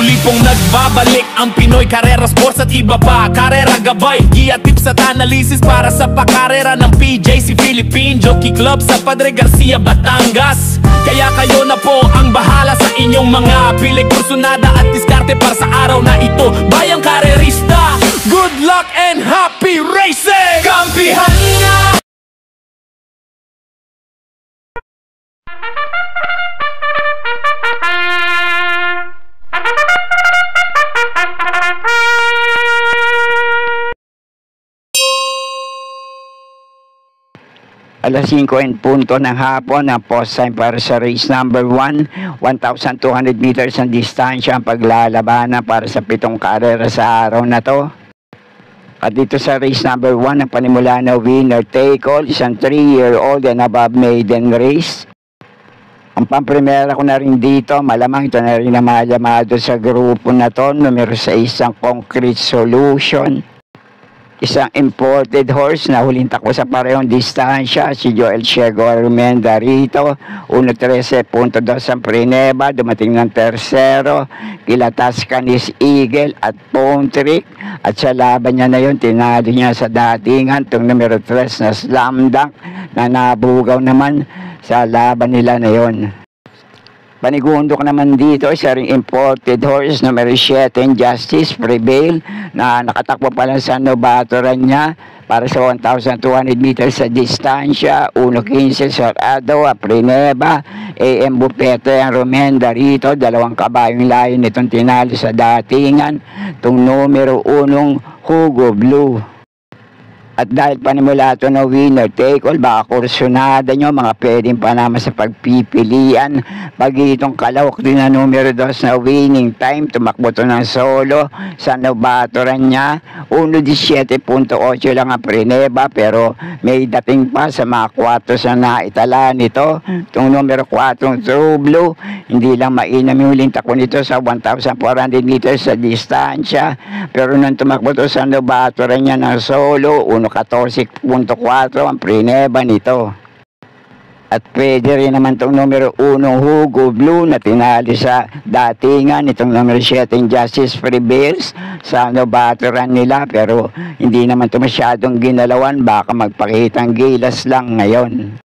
Muli pong nagbabalik ang Pinoy Carrera Sports at iba pa karera gabay, giya tips at analysis para sa pakarera ng PJC Philippine Jockey Club sa Padre Garcia, Batangas. Kaya kayo na po ang bahala sa inyong mga pilik, kursunada at diskarte para sa araw na ito. Bayang karerista, good luck and happy racing! Kampihan nga! Alas 5 ng hapon ang post time para sa race number 1. 1,200 meters ang distansya ang paglalabanan para sa 7 karera sa araw na to. At dito sa race number 1, ang panimula na winner take all, isang 3-year-old and above maiden race. Ang pamprimera ko na rin dito, malamang ito na rin ang malamado sa grupo na to. Numero 6 ang Concrete Solution. Isang imported horse na huling takbo sa parehong distansya, si Joel Ciego Armenda rito. 1.13.2 ang Prineba, dumating ng tersero, kila Tascanis Eagle at Pontric. At sa laban niya na yun, tinalo niya sa datingan, itong numero 3 na Slam Dunk, na nabugaw naman sa laban nila na yun. Panigundo ko naman dito, isa ring imported horse, numero 7, Justice Prevail, na nakatakbo pa lang sa nobatoran niya para sa 1,200 meters sa distansya. 1.15 Sorado, Prineba, AM Bupete ang Romenda rito, 2 kabayong layo nitong tinalo sa datingan, itong numero 1, Hugo Blue. At dahil panimula ito na winner take all, baka kursunada nyo, mga pwedeng panama sa pagpipilian. Pag itong kalawak din na numero 2 na winning time, tumakbo ito ng solo sa nobatoran niya. 1.17.8 lang ang Prineba, pero may dating pa sa mga 4 sa naitala nito. Itong numero 4, True Blue, hindi lang mainam yung huling takbo nito sa 1,400 meters sa distansya. Pero nung tumakbo ito sa nobatoran niya ng solo, 14.4 ang Prineba nito. At pwede rin naman itong numero 1 Hugo Blue na tinali sa datingan, itong numero 7 Justice Prevails sa nobatoran nila, pero hindi naman ito masyadong ginalawan, baka magpakitang gilas lang ngayon.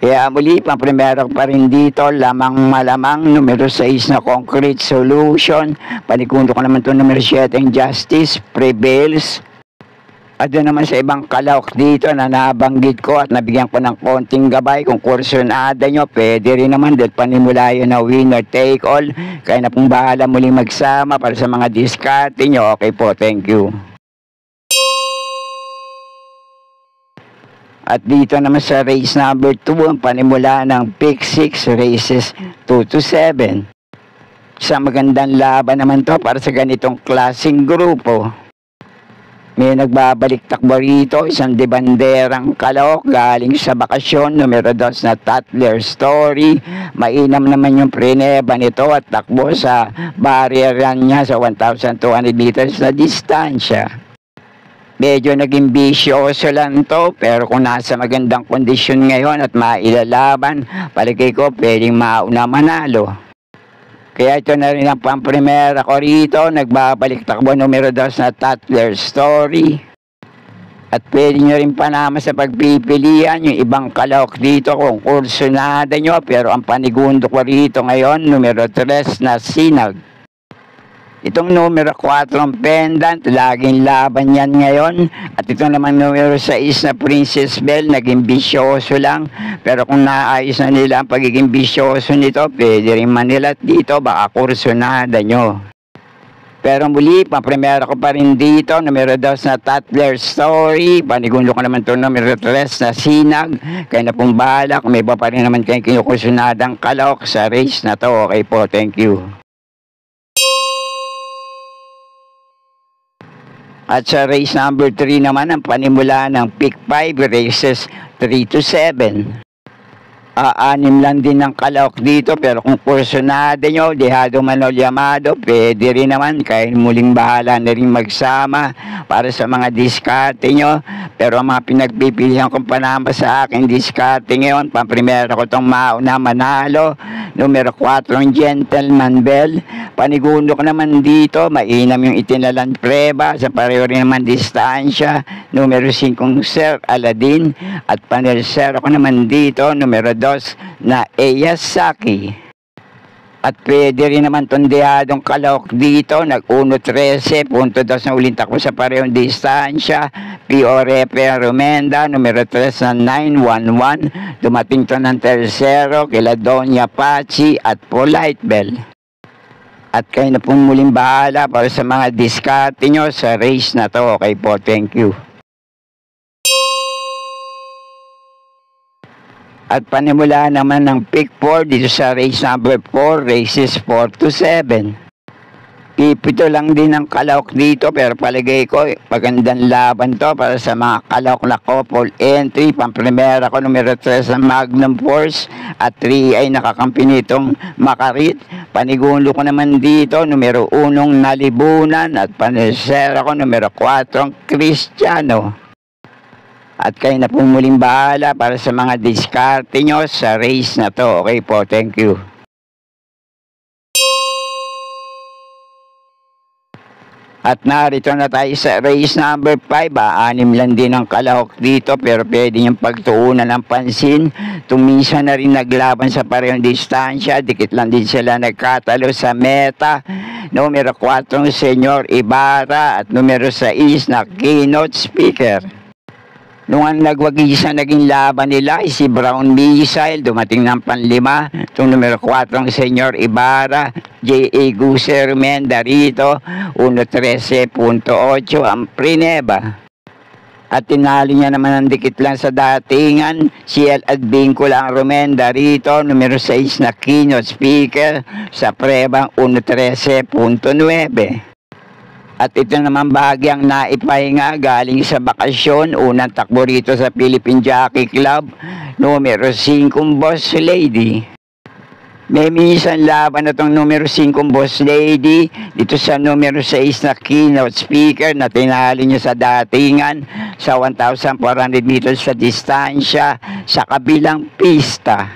Kaya muli, pang-primero pa rin dito, lamang malamang, numero 6 na Concrete Solution. Panikundo ko naman itong numero 7 Justice Prevails. At doon naman sa ibang kalawak dito na nabanggit ko at nabigyan ko ng konting gabay, kung kursunada nyo, pwede rin naman dahil panimula yun na winner take all. Kaya na pong bahala muling magsama para sa mga diskarte nyo. Okay po, thank you. At dito naman sa race number 2, ang panimula ng pick 6 races 2 to 7. Isang magandang laban naman to para sa ganitong klaseng grupo. May nagbabalik takbo rito, isang debanderang kalawak galing sa bakasyon, numero 2 na Tatler Story. Mainam naman yung Prineba nito at takbo sa barrier niya sa 1,200 meters na distansya. Medyo naging bisyoso lang to, pero kung nasa magandang kondisyon ngayon at mailalaban, paligay ko pwedeng mauna manalo. Kaya ito na rin ang pamprimera ko rito, nagbabalik takbo numero 2 na Tatler Story. At pwede nyo rin panama sa pagpipilian yung ibang kalawak dito kung kursunada nyo, pero ang panigundo ko rito ngayon, numero 3 na Sinag. Itong numero 4 ang Pendant, laging laban yan ngayon. At ito naman numero 6 na Princess Belle, naging bisyoso lang. Pero kung naayos na nila ang pagiging bisyoso nito, pwede rin manilat dito, baka kursunada nyo. Pero muli, pang-primera ko pa rin dito, numero 2 na Tatler Story. Panigundo ko naman ito, numero 3 na Sinag. Kaya na pong bahala, kung may iba pa rin naman kayong kinukursunadang kalawak sa race na to. Okay po, thank you. At sa race number 3 naman, ang panimula ng pick 5 races 3 to 7. Anim lang din ng kalaok dito, pero kung kursunado nyo, dehado manol yamado, pwede rin naman, kahit muling bahala na rin magsama para sa mga diskarte nyo. Pero ang mga pinagpipilihan kong panamba sa aking diskarte ngayon, pamprimera ko itong mauna manalo, numero 4 Gentleman Bell. Panigundo ko naman dito, mainam yung itinalang preba, sa pareho rin naman distansya, numero 5 Sir Aladdin, at panersero ko naman dito, numero 2 na Eyasaki. At pwede rin naman tondehadong kalaok dito, nag-1-13, punto 2 na ulit ako sa parehong distansya, P.O.R.P. Romenda, numero 3 na 911, dumating to ng tersero, kila Doña Pachi at Polite Bell. At kayo na pong muling bahala para sa mga diskarte nyo sa race na to. Okay po, thank you. At panimula naman ng pick 4 dito sa race number 4, races 4 to 7. Pipito lang din ang kalaok dito, pero palagay ko magandang laban to para sa mga kalaok na couple entry. Pamprimera ko numero 3 ang Magnum Force at 3 ay nakakampi nitong Makarit. Panigulo ko naman dito numero 1 Nalibunan at panisera ko numero 4 Cristiano. At kayo na pong muling bahala para sa mga diskarte nyo sa race na to. Okay po, thank you. At narito na tayo sa race number 5. 6 lang din ang kalahok dito, pero pwede niyong pagtuunan ng pansin. Tumisa na rin naglaban sa parehong distansya. Dikit lang din sila nagkatalo sa meta. Numero 4 Senyor Ibarra at numero 6 na Keynote Speaker. Nung ang nagwagisa naging laban nila ay si Brown Missile, dumating ng panlima. Itong numero 4 Senyor Ibarra, J.A. Guser Mendarito, 1.13.8 ang Prineba. At tinalo niya naman ang dikit lang sa datingan, CL at Vincula ang Romenda rito, numero 6 na Keynote Speaker sa prebang 1.13.9. At ito naman bahagyang naipahinga galing sa bakasyon, unang takbo rito sa Philippine Jockey Club, numero 5 Boss Lady. May minsan laban na itong numero 5 Boss Lady dito sa numero 6 na Keynote Speaker na tinalo niya sa datingan sa 1,400 meters sa distansya sa kabilang pista.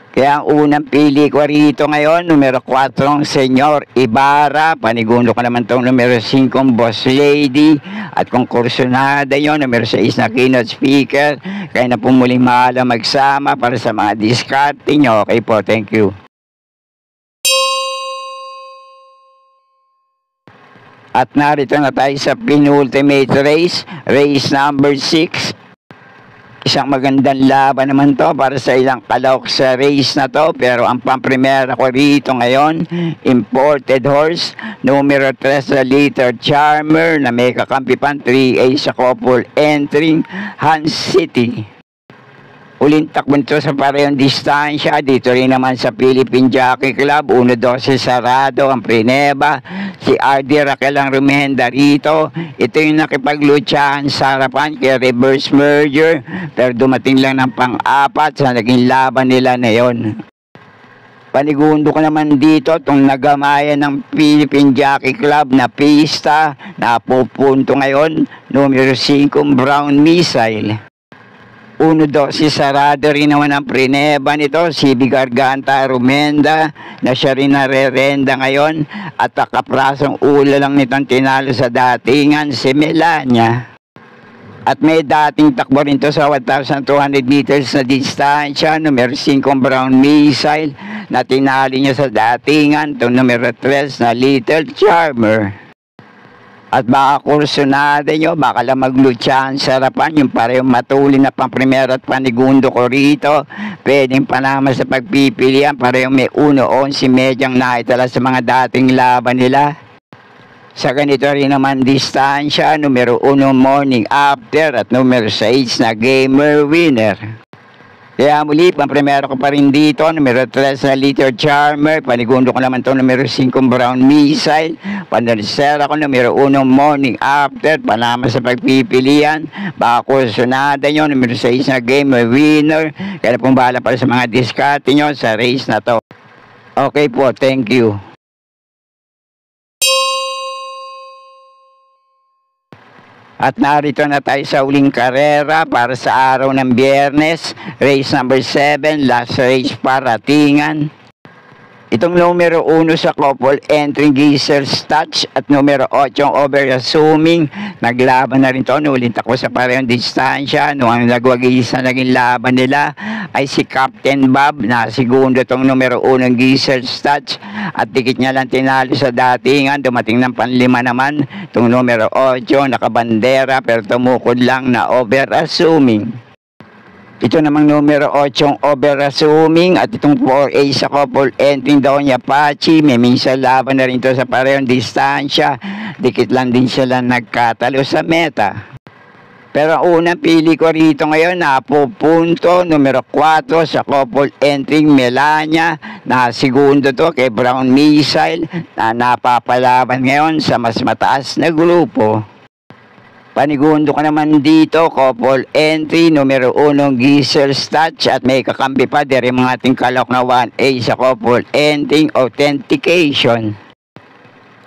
Kaya ang unang pili ko rito ngayon, numero 4 Senyor Ibarra, panigundo ko naman itong numero 5 Boss Lady, at kung kursunada yun, numero 6 na Keynote Speaker. Kaya na po muling mahala magsama para sa mga diskarte nyo. Okay po, thank you. At narito na tayo sa penultimate race, race number 6. Isang magandang laban naman to para sa ilang kalahok sa race na to, pero ang pamprimera ko rito ngayon, imported horse, numero 3 sa Liter Charmer na may kakampi pang 3A sa couple entering Hans City. Uling takbon to sa parehong distansya, dito rin naman sa Philippine Jockey Club, 1-12 sarado ang Prineba, si RD Raquel ang Rumenda rito. Ito yung nakipaglutsahan sa harapan kay reverse merger, pero dumating lang ng pang-apat sa naging laban nila na yon. Panigundo ko naman dito itong nagamayan ng Philippine Jockey Club na pista na pupunto ngayon, numero 5 Brown Missile. 1-12 sarado rin naman ang Prineba nito, si Bigarganta Rumenda na siya rin narerenda ngayon, at kaprasong ulo lang nitong tinalo sa datingan si Melania. At may dating takbo rin to sa 1,200 meters na distansya, numero 5 Brown Missile na tinalo niya sa datingan, itong numero 3 na Little Charmer. At baka kursunada nyo, baka lang maglutsahan sa harapan, yung parehong matulin na pang-primera at panigundo ko rito. Pwedeng panama sa pagpipilian, parehong may 1-11 medyang naitala sa mga dating laban nila. Sa ganito rin naman distansya, numero 1 Morning After at numero 6 na Gamer Winner. Kaya muli, pang-primero ko pa rin dito, numero 3 na Liter Charmer, panigundo ko naman ito, numero 5 Brown Missile, panalisera ko, numero 1 Morning After, panama sa pagpipilian, baka kursunada nyo, numero 6 na Game Winner, kaya pong bahala para sa mga diskarte nyo sa race na to. Okay po, thank you. At narito na tayo sa uling karera para sa araw ng Biyernes, race number 7, last race paratingan. Itong numero 1 sa couple entering Gisel's Touch at numero 8 over assuming. Naglaban na rin to, nulit ako sa parehong distansya. Noong nagwagisa naging laban nila ay si Captain Bob na segundo itong numero 1 Gisel's Touch at dikit niya lang tinalo sa datingan. Dumating ng panlima naman itong numero 8 nakabandera pero tumukod lang na over assuming. Ito namang numero 8 over assuming at itong 4A sa couple entering Doña Pachi. May minsan laban na rin ito sa parehong distansya. Dikit lang din sila nagkatalo sa meta. Pero ang unang pili ko rito ngayon na pupunto numero 4 sa couple entering Melania na segundo to kay Brown Missile na napapalaban ngayon sa mas mataas na grupo. Panigundo ko naman dito, couple entry, numero 1 Gisel's Touch at may kakampi pa dere mga ating kalok na 1A sa couple entry authentication.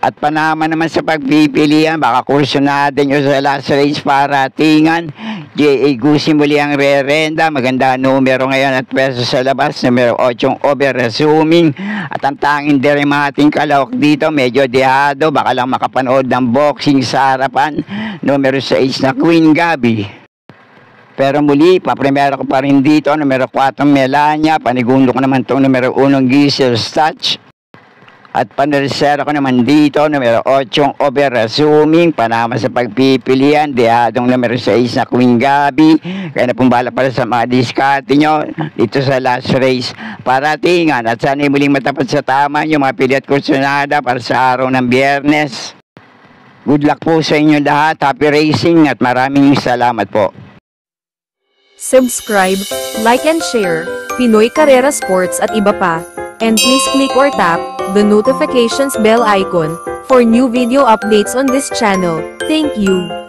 At panama naman sa pagpipilian, baka kursunada nyo sa last race paratingan. J.A. Gusi muli ang rerenda, maganda numero ngayon at pwesto sa labas, numero 8 over assuming. At ang tanging dere mga ating kalok dito, medyo dehado, baka lang makapanood ng boxing sa harapan, numero 6 na Queen Gabi. Pero muli, paprimero ko pa rin dito, numero 4 Melania, panigundo ko naman itong numero 1 Gisel's Touch. At panalisera ko naman dito, numero 8 over assuming, panama sa pagpipilian, dehadong numero 6 na Queen Gabi. Kaya na pong bala para sa mga diskarte nyo dito sa last race paratingan. At sana muling matapat sa tama yung mga pili at kursunada para sa araw ng Biyernes. Good luck po sa inyo lahat, happy racing at maraming salamat po. Subscribe, like and share, Pinoy Carrera Sports at iba pa. And please click or tap the notifications bell icon for new video updates on this channel. Thank you.